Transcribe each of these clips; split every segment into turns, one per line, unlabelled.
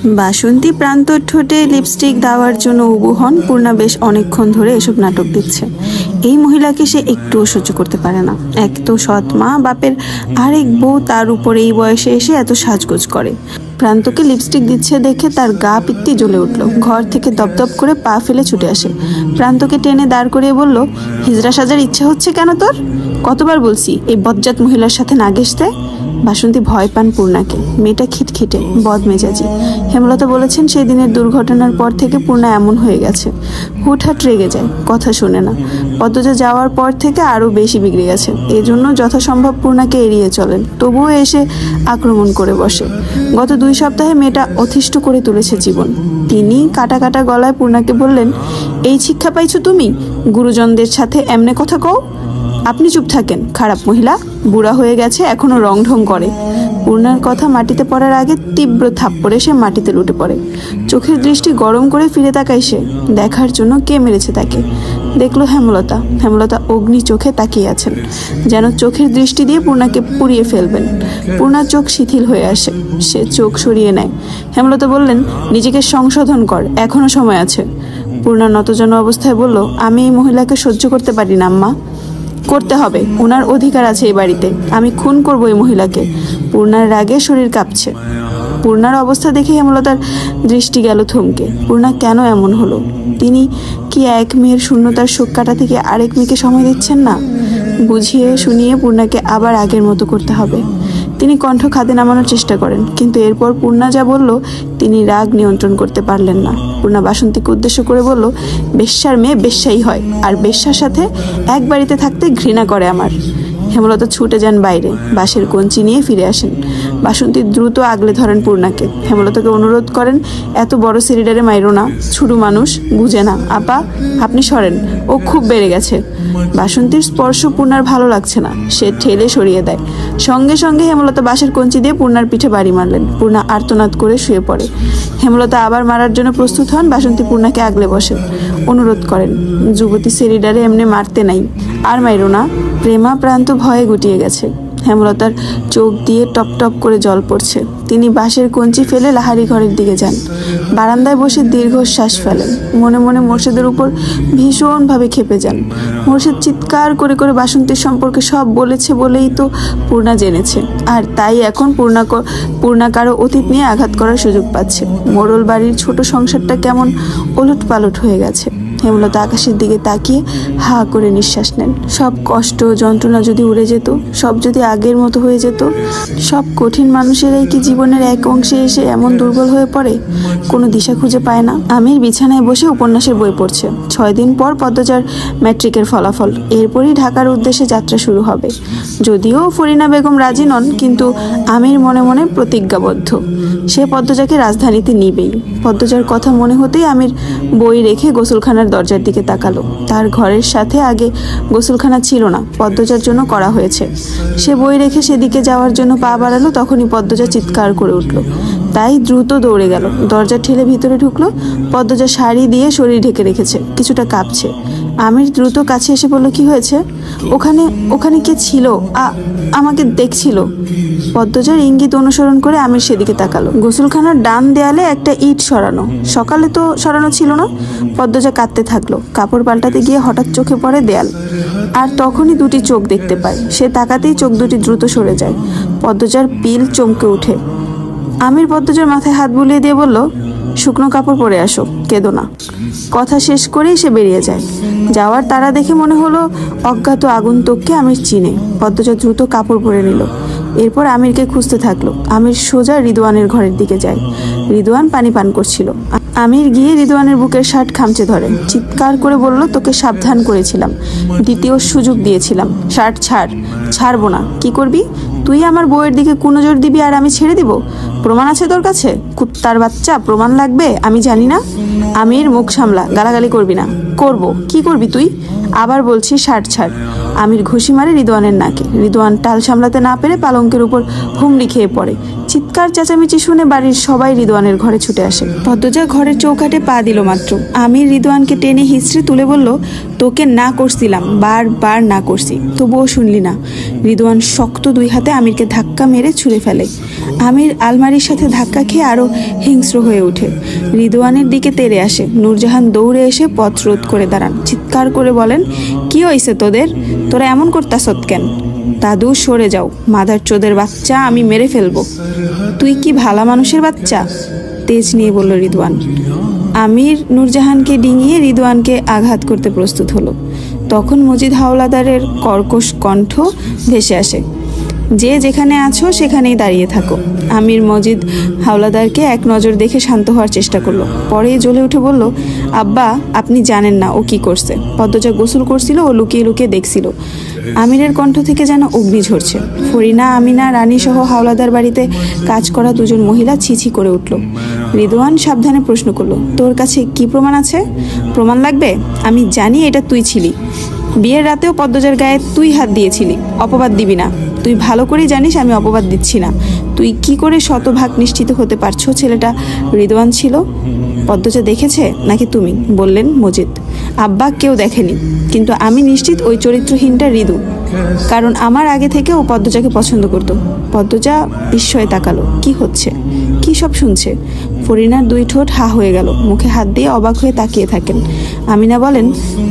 বাসন্তী প্রান্তর ঠোঁটে লিপস্টিক দেওয়ার জন্য উবু হন। পূর্ণা বেশ অনেকক্ষণ ধরে এসব নাটক দিচ্ছে। এই মহিলাকে সে একটুও সহ্য করতে পারে না। এক তো সৎ মা, বাপের আরেক বউ, তার উপরে এই বয়সে এসে এত সাজগোজ করে। প্রান্তকে লিপস্টিক দিচ্ছে দেখে তার গা পিত্তি জ্বলে উঠল। ঘর থেকে দপদপ করে পা ফেলে ছুটে আসে। প্রান্তকে টেনে দাঁড় করিয়ে বলল, হিজড়া সাজার ইচ্ছা হচ্ছে কেন তোর? কতবার বলছি এই বজ্জাত মহিলার সাথে না ঘেঁষতে। বাসন্তী ভয় পান পূর্ণাকে। মেয়েটা খিটখিটে, বদমেজাজি। হেমলতা বলেছেন সেই দিনের দুর্ঘটনার পর থেকে পূর্ণা এমন হয়ে গেছে। হুটহাট রেগে যায়, কথা শোনে না। পদ্মজা যাওয়ার পর থেকে আরও বেশি বিগড়ে গেছে। এজন্য যথাসম্ভব পূর্ণাকে এড়িয়ে চলেন, তবুও এসে আক্রমণ করে বসে। গত 2 সপ্তাহে মেয়েটা অতিষ্ঠ করে তুলেছে জীবন। তিনি কাটা কাটা গলায় পূর্ণাকে বললেন, এই শিক্ষা পাইছো তুমি? গুরুজনদের সাথে এমনে কথা কও? আপনি চুপ থাকেন, খারাপ মহিলা। বুড়া হয়ে গেছে, এখনো রং ঢং করে। পূর্ণার কথা মাটিতে পড়ার আগে তীব্র থাপ্পড়ে সে মাটিতে লুটে পড়ে। চোখের দৃষ্টি গরম করে ফিরে তাকায় সে, দেখার জন্য কে মেরেছে তাকে। দেখলো হেমলতা। হেমলতা অগ্নি চোখে তাকিয়ে আছেন, যেন চোখের দৃষ্টি দিয়ে পূর্ণাকে পুড়িয়ে ফেলবেন। পূর্ণার চোখ শিথিল হয়ে আসে, সে চোখ সরিয়ে নেয়। হেমলতা বললেন, নিজেকে সংশোধন কর, এখনো সময় আছে। পূর্ণা নতজন অবস্থায় বলল, আমি এই মহিলাকে সহ্য করতে পারি না আম্মা। করতে হবে, ওনার অধিকার আছে এই বাড়িতে। আমি খুন করবো এই মহিলাকে। পূর্ণার রাগে শরীর কাঁপছে। পূর্ণার অবস্থা দেখে হেমলতার দৃষ্টি গেল থমকে। পূর্ণা কেন এমন হলো? তিনি কি এক মেয়ের শূন্যতার শোক কাটা থেকে আরেক মেয়েকে সময় দিচ্ছেন না? বুঝিয়ে শুনিয়ে পূর্ণাকে আবার আগের মতো করতে হবে। তিনি কণ্ঠ খাদে নামানোর চেষ্টা করেন, কিন্তু এরপর পূর্ণা যা বলল তিনি রাগ নিয়ন্ত্রণ করতে পারলেন না। পূর্ণা বাসন্তীকে উদ্দেশ্য করে বলল, বেশ্যার মেয়ে বেশ্যাই হয়, আর বেশ্যার সাথে এক বাড়িতে থাকতে ঘৃণা করে আমার। হেমলতা ছুটে যান বাইরে, বাঁশের কঞ্চি নিয়ে ফিরে আসেন। বাসন্তী দ্রুত আগলে ধরেন পূর্ণাকে। হেমলতাকে অনুরোধ করেন, এত বড় সিলিন্ডারে মাইরো না, ছোটো মানুষ, বুঝে না। আপা, আপনি সরেন, ও খুব বেড়ে গেছে। বাসন্তীর স্পর্শ পূর্ণার ভালো লাগছে না, সে ঠেলে সরিয়ে দেয়। সঙ্গে সঙ্গে হেমলতা বাঁশের কঞ্চি দিয়ে পূর্ণার পিঠে বাড়ি মারলেন। পূর্ণা আর্তনাদ করে শুয়ে পড়ে। হেমলতা আবার মারার জন্য প্রস্তুত হন। বাসন্তী পূর্ণাকে আগলে বসেন, অনুরোধ করেন, যুবতী সিলিন্ডারে এমনি মারতে নাই, আর মাইরো না। প্রেমা প্রান্ত ভয়ে গুটিয়ে গেছে। হেমলতার চোখ দিয়ে টপ টপ করে জল পড়ছে। তিনি বাঁশের কঞ্চি ফেলে লাহারি ঘরের দিকে যান। বারান্দায় বসে দীর্ঘশ্বাস ফেলেন। মনে মনে মোর্শেদের উপর ভীষণভাবে ক্ষেপে যান। মোর্শেদ চিৎকার করে করে বাসন্তীর সম্পর্কে সব বলেছে বলেই তো পূর্ণা জেনেছে, আর তাই এখন পূর্ণা কারো অতীত নিয়ে আঘাত করার সুযোগ পাচ্ছে। মোড়ল বাড়ির ছোট সংসারটা কেমন ওলট পালট হয়ে গেছে। হেমলতা আকাশের দিকে তাকিয়ে হা করে নিঃশ্বাস নেন। সব কষ্ট যন্ত্রণা যদি উড়ে যেত, সব যদি আগের মতো হয়ে যেত। সব কঠিন মানুষেরাই কি জীবনের এক অংশে এসে এমন দুর্বল হয়ে পড়ে, কোনো দিশা খুঁজে পায় না? আমির বিছানায় বসে উপন্যাসের বই পড়ছে। 6 দিন পর পদ্মজার ম্যাট্রিকের ফলাফল, এরপরই ঢাকার উদ্দেশ্যে যাত্রা শুরু হবে। যদিও ফরিনা বেগম রাজি নন, কিন্তু আমির মনে মনে প্রতিজ্ঞাবদ্ধ, সে পদ্মজাকে রাজধানীতে নিবেই। পদ্মজার কথা মনে হতেই আমির বই রেখে গোসলখানার দরজার দিকে তাকালো। তার ঘরের সাথে আগে গোসলখানা ছিল না, পদ্মজার জন্য করা হয়েছে। সে বই রেখে সেদিকে যাওয়ার জন্য পা বাড়ালো, তখনই পদ্মজা চিৎকার করে উঠল। তাই দ্রুত দৌড়ে গেল, দরজা ঠেলে ভিতরে ঢুকলো। পদ্মজা শাড়ি দিয়ে শরীর ঢেকে রেখেছে, কিছুটা কাঁপছে। আমির দ্রুত কাছে এসে বলল, কি হয়েছে? ওখানে কে ছিল? আমাকে দেখছিল। পদ্মজার ইঙ্গিত অনুসরণ করে আমির সেদিকে তাকালো। গোসলখানার ডান দেয়ালে একটা ইট সরানো, সকালে তো সরানো ছিল না। পদ্মজা কাঁদতে থাকলো। কাপড় পাল্টাতে গিয়ে হঠাৎ চোখে পড়ে দেয়াল, আর তখনই 2টি চোখ দেখতে পায়। সে তাকাতেই চোখ দুটি দ্রুত সরে যায়। পদ্মজার পিল চমকে ওঠে। আমির পদ্মজার মাথায় হাত বুলিয়ে দিয়ে বলল, শুকনো কাপড় পরে আসো, কেঁদো না। কথা শেষ করেই সে বেরিয়ে যায়। যাওয়ার তারা দেখে মনে হলো অজ্ঞাত আগন্তুককে আমির চিনে। পদ্মজা দ্রুত কাপড় পরে নিল। এরপর আমিরকে খুঁজতে থাকলো। আমির সোজা রিদওয়ানের ঘরের দিকে যায়। রিদওয়ান পানি পান করছিল। আমির গিয়ে রিদওয়ানের বুকের শার্ট খামচে ধরে, চিৎকার করে বলল, তোকে সাবধান করেছিলাম, দ্বিতীয় সুযোগ দিয়েছিলাম, শার্ট ছাড়। ছাড়বো না। কি করবি তুই? আমার বউয়ের দিকে কুনজর দিবি আর আমি ছেড়ে দিব? প্রমাণ আছে তোর কাছে? কুত্তার বাচ্চা, প্রমাণ লাগবে? আমি জানি না। আমির, মুখ সামলা, গালাগালি করবি না। করব। কি করবি তুই? আবার বলছি, শার্ট ছাড়। আমির ঘুষি মারে রিদওয়ানের নাকে। রিদওয়ান টাল সামলাতে না পেরে পালঙ্কের উপর হুমড়ি খেয়ে পড়ে। চিৎকার চেঁচামেচি শুনে বাড়ির সবাই রিদওয়ানের ঘরে ছুটে আসে। পদ্মজা ঘরের চৌকাঠে পা দিল মাত্র আমির রিদওয়ানকে টেনে হিঁচড়ে তুলে বলল, তোকে না করছিলাম, বারবার না করছি, তবুও শুনলি না। রিদওয়ান শক্ত দুই হাতে আমিরকে ধাক্কা মেরে ছুঁড়ে ফেলে। আমির আলমারির সাথে ধাক্কা খেয়ে আরো হিংস্র হয়ে ওঠে। রিদওয়ানের দিকে তেড়ে আসে। নূরজাহান দৌড়ে এসে পথ রোধ করে দাঁড়ান। চিৎকার করে বলেন, কি হয়েছে তোদের? তোরা এমন করতাসত কেন? দাদু সরে যাও, মাদার চোদের বাচ্চা, আমি মেরে ফেলবো। তুই কি ভালা মানুষের বাচ্চা? তেজ নিয়ে বলল রিদওয়ান। আমির নূরজাহানকে ডিঙিয়ে রিদওয়ানকে আঘাত করতে প্রস্তুত হলো। তখন মজিদ হাওলাদারের কর্কশ কণ্ঠ ভেসে আসে, যে যেখানে আছো সেখানেই দাঁড়িয়ে থাকো। আমির মজিদ হাওলাদারকে এক নজর দেখে শান্ত হওয়ার চেষ্টা করলো। পরেই জ্বলে উঠে বলল, আব্বা, আপনি জানেন না ও কি করছে। পদ্মজা গোসল করছিল, ও লুকিয়ে লুকিয়ে দেখছিল। আমিরের কণ্ঠ থেকে যেন অগ্নি ঝরছে। ফরিনা, আমিনা, রানী সহ হাওলাদার বাড়িতে কাজ করা দুজন মহিলা ছিছি করে উঠল। রিদওয়ান সাবধানে প্রশ্ন করলো, তোর কাছে কি প্রমাণ আছে? প্রমাণ লাগবে? আমি জানি এটা তুই ছিলি। বিয়ের রাতেও পদ্মজার গায়ে তুই হাত দিয়েছিলি। অপবাদ দিবি না। তুই ভালো করেই জানিস আমি অপবাদ দিচ্ছি না। তুই কি করে শতভাগ নিশ্চিত হতে পারছো ছেলেটা রিদওয়ান ছিল? পদ্মজা দেখেছে নাকি তুমি? বললেন মজিদ। আব্বা, কেউ দেখেনি, কিন্তু আমি নিশ্চিত ওই চরিত্রহীনটা রিদু, কারণ আমার আগে থেকে ও পদ্মজাকে পছন্দ করত। পদ্মজা বিস্ময়ে তাকালো। কি হচ্ছে? কি সব শুনছে? ফরিনার দুই ঠোঁট হা হয়ে গেল, মুখে হাত দিয়ে অবাক হয়ে তাকিয়ে থাকেন। আমিনা বলেন,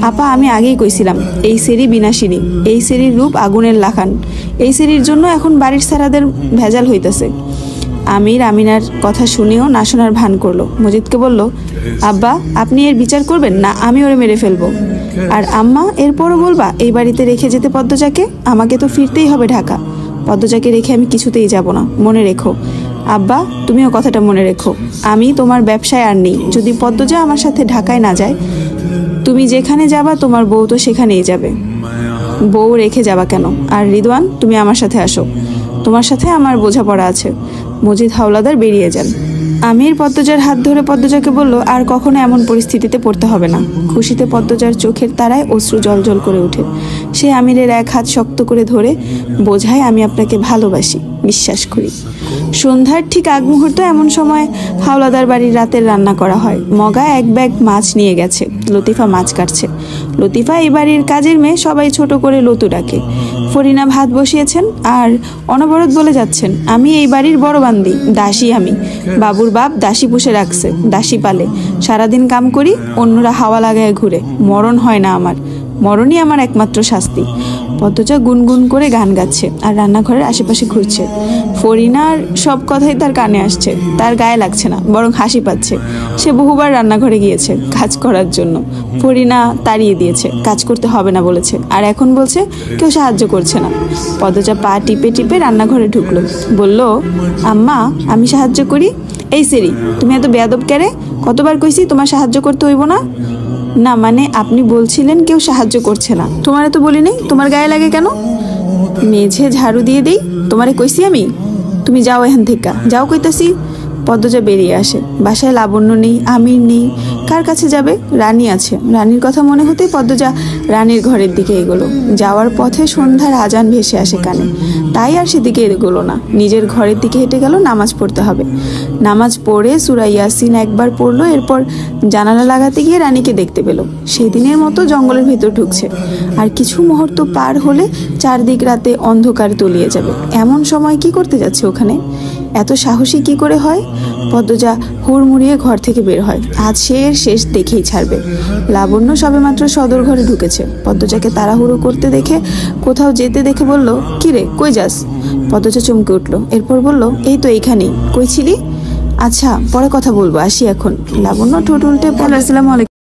আপা, আমি আগেই কইছিলাম এই সেরি বিনাশিনী, এই সেরির রূপ আগুনের লাখান। এই সেরির জন্য এখন বাড়ির সারাদের ভেজাল হইতেছে। আমির আমিনার কথা শুনেও না শোনার ভান করলো। মজিদকে বলল, আব্বা, আপনি এর বিচার করবেন না আমি ওরে মেরে ফেলবো। আর আম্মা, এরপরও বলবা এই বাড়িতে রেখে যেতে পদ্মজাকে? আমাকে তো ফিরতেই হবে ঢাকা। পদ্মজাকে রেখে আমি কিছুতেই যাব না, মনে রেখো। আব্বা, তুমিও কথাটা মনে রেখো। আমি তোমার ব্যবসায় আর নেই। যদি পদ্মজা আমার সাথে ঢাকায় না যায়, তুমি যেখানে যাবা তোমার বউ তো সেখানেই যাবে। বউ রেখে যাবা কেন? আর রিদওয়ান, তুমি আমার সাথে আসো, তোমার সাথে আমার বোঝাপড়া আছে। মজিদ হাওলাদার বেরিয়ে যান। আমির পদ্মজার হাত ধরে পদ্মজাকে বলল, আর কখনো এমন পরিস্থিতিতে পড়তে হবে না। খুশিতে পদ্মজার চোখের তারায় অশ্রু জলজল করে ওঠে। সে আমিরের এক হাত শক্ত করে ধরে বোঝায়, আমি আপনাকে ভালোবাসি, বিশ্বাস করি। সন্ধ্যার ঠিক আগ মুহূর্ত এমন সময় হাওলাদার বাড়ির রাতের রান্না করা হয়। মগা এক ব্যাগ মাছ নিয়ে গেছে। লতিফা মাছ কাটছে। লতিফা এই বাড়ির কাজের মেয়ে, সবাই ছোট করে লতু ডাকে। ফরিনা ভাত বসিয়েছেন আর অনবরত বলে যাচ্ছেন, আমি এই বাড়ির বড় বান্দি, দাসী আমি। বাবুর বাপ দাসী পুষে রাখছে, দাসী পালে। সারাদিন কাম করি, অন্যরা হাওয়া লাগায় ঘুরে। মরণ হয় না আমার, মরণই আমার একমাত্র শাস্তি। পদ্মজা গুনগুন করে গান গাচ্ছে আর রান্নাঘরের আশেপাশে ঘুরছে। ফরিনার সব কথাই তার কানে আসছে। তার গায়ে লাগছে না, বরং হাসি পাচ্ছে। সে বহুবার রান্নাঘরে গিয়েছে কাজ করার জন্য। ফরিনা তাড়িয়ে দিয়েছে, কাজ করতে হবে না বলেছে। আর এখন বলছে কেউ সাহায্য করছে না। পদ্মজা পা টিপে টিপে রান্নাঘরে ঢুকলো। বলল, আম্মা, আমি সাহায্য করি। এই সেরি, তুমি এত বেয়াদব কেরে? কতবার কইছি তোমার সাহায্য করতে হইব না? না মানে আপনি বলছিলেন কেউ সাহায্য করছে না। তোমারে তো বলি নাই, তোমার গায়ে লাগে কেন? মেঝে ঝাড়ু দিয়ে দেই, তোমারে কইছি আমি? তুমি যাও এখান থেকে, যাও কইতাছি। পদ্মজা বেরিয়ে আসে। বাসায় লাবণ্য নেই, আমির নেই, কার কাছে যাবে? রানী আছে। রানীর কথা মনে হতেই পদ্মজা রানীর ঘরের দিকে এগোলো। যাওয়ার পথে সন্ধ্যার আজান ভেসে আসে কানে, তাই আর সেদিকে এগোলো না। নিজের ঘরের দিকে হেঁটে গেল। নামাজ পড়তে হবে। নামাজ পড়ে সূরা ইয়াসিন একবার পড়লো। এরপর জানালা লাগাতে গিয়ে রানীকে দেখতে পেল। সেদিনের মতো জঙ্গলের ভেতর ঢুকছে। আর কিছু মুহূর্ত পার হলে চারদিক রাতে অন্ধকার তলিয়ে যাবে। এমন সময় কি করতে যাচ্ছে ওখানে? এত সাহসী কি করে হয়? পদ্মজা হুড়মুড়িয়ে ঘর থেকে বের হয়। আজ সে এর শেষ দেখেই ছাড়বে। লাবণ্য সবেমাত্র সদর ঘরে ঢুকেছে। পদ্মজাকে তাড়াহুড়ো করতে দেখে, কোথাও যেতে দেখে বলল, কি রে, কই যাস? পদ্মজা চমকে উঠল। এরপর বলল, এই তো এইখানেই। কই ছিলি? আচ্ছা, পরে কথা বলবো, আসি এখন। লাবণ্য ঠোঁট উল্টে বলল, আসসালামু আলাইকুম।